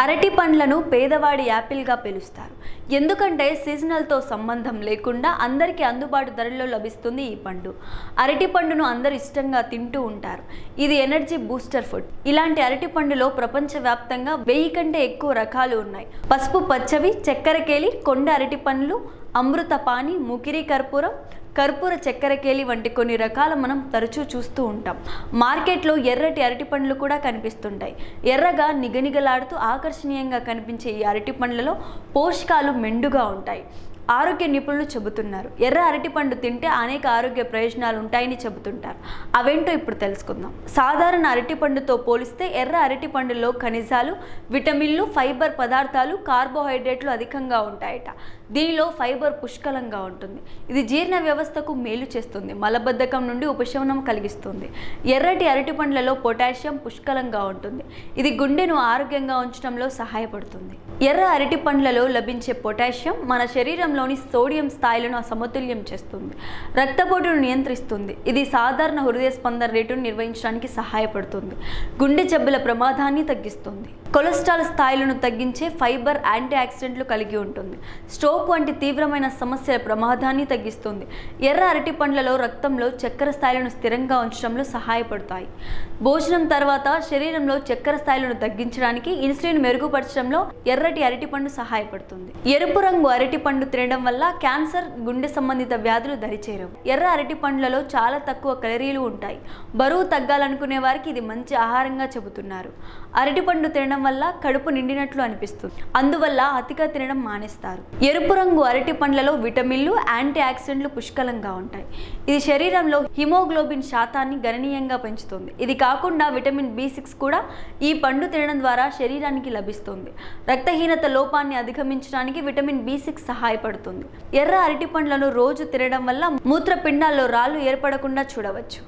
అరటి పండ్లను పేదవాడి యాపిల్గా పిలుస్తారు. ఎందుకంటే సీజనల్తో సంబంధం లేకుండా అందరికీ అందుబాటు ధరల్లో లభిస్తుంది ఈ పండు. అరటి పండును అందరూ ఇష్టంగా తింటూ ఉంటారు. ఇది ఎనర్జీ బూస్టర్ ఫుడ్. ఇలాంటి అరటి పండులో ప్రపంచవ్యాప్తంగా 1000 కంటే ఎక్కువ రకాలు ఉన్నాయి. పసుపు పచ్చవి, చక్కెరకేళి, కొండ అరటి పండ్లు, అమృతపాణి, ముకిరి కర్పూరం, కర్పూర చక్కెరకేళి వంటి కొన్ని రకాలు మనం తరచూ చూస్తూ ఉంటాం. మార్కెట్లో ఎర్రటి అరటి పండ్లు కూడా కనిపిస్తుంటాయి. ఎర్రగా నిగనిగలాడుతూ ఆకర్షణీయంగా కనిపించే ఈ అరటి పండ్లలో పోషకాలు మెండుగా ఉంటాయి. ఆరోగ్య నిపుణులు చెబుతున్నారు, ఎర్ర అరటిపండు తింటే అనేక ఆరోగ్య ప్రయోజనాలు ఉంటాయని చెబుతుంటారు. అవేంటో ఇప్పుడు తెలుసుకుందాం. సాధారణ అరటిపండుతో పోలిస్తే ఎర్ర అరటిపండులో ఖనిజాలు, విటమిన్లు, ఫైబర్ పదార్థాలు, కార్బోహైడ్రేట్లు అధికంగా ఉంటాయట. దీనిలో ఫైబర్ పుష్కలంగా ఉంటుంది. ఇది జీర్ణ వ్యవస్థకు మేలు చేస్తుంది, మలబద్ధకం నుండి ఉపశమనం కలిగిస్తుంది. ఎర్రటి అరటిపండ్లలో పొటాషియం పుష్కలంగా ఉంటుంది. ఇది గుండెను ఆరోగ్యంగా ఉంచడంలో సహాయపడుతుంది. ఎర్ర అరటి పండ్లలో లభించే పొటాషియం మన శరీరంలోని సోడియం స్థాయిలను సమతుల్యం చేస్తుంది, రక్తపోటును నియంత్రిస్తుంది. ఇది సాధారణ హృదయ స్పందన రేటును నిర్వహించడానికి సహాయపడుతుంది, గుండె జబ్బుల ప్రమాదాన్ని తగ్గిస్తుంది. కొలెస్ట్రాల్ స్థాయిలను తగ్గించే ఫైబర్ యాంటీ ఆక్సిడెంట్లు కలిగి ఉంటుంది. స్ట్రోక్ వంటి తీవ్రమైన సమస్యల ప్రమాదాన్ని తగ్గిస్తుంది. ఎర్ర అరటి పండ్లలో రక్తంలో చక్కెర స్థాయిలను స్థిరంగా ఉంచడంలో సహాయపడతాయి. భోజనం తర్వాత శరీరంలో చక్కెర స్థాయిలను తగ్గించడానికి, ఇన్సులిన్ మెరుగుపరచడంలో ఎర్రటి అరటిపండు సహాయపడుతుంది. ఎరుపు రంగు అరటిపండు తినడం వల్ల క్యాన్సర్, గుండె సంబంధిత వ్యాధులు దరిచేరవు. ఎర్ర అరటి పండ్లలో చాలా తక్కువ కలరీలు ఉంటాయి. బరువు తగ్గాలనుకునే వారికి ఇది మంచి ఆహారంగా చెబుతున్నారు. అరటిపండు తినడం వల్ల కడుపు నిండినట్లు అనిపిస్తుంది, అందువల్ల అతిగా తినడం మానేస్తారు. ఎరుపు రంగు అరటి పండ్లలో విటమిన్లు, యాంటీ ఆక్సిడెంట్లు పుష్కలంగా ఉంటాయి. ఇది శరీరంలో హిమోగ్లోబిన్ శాతాన్ని గణనీయంగా పెంచుతుంది. ఇది కాకుండా విటమిన్ B6 కూడా ఈ పండు తినడం ద్వారా శరీరానికి లభిస్తుంది. రక్తహీనత లోపాన్ని అధిగమించడానికి విటమిన్ B6 సహాయపడుతుంది. ఎర్ర అరటి పండ్లను రోజు తినడం వల్ల మూత్రపిండాల్లో రాళ్ళు ఏర్పడకుండా చూడవచ్చు.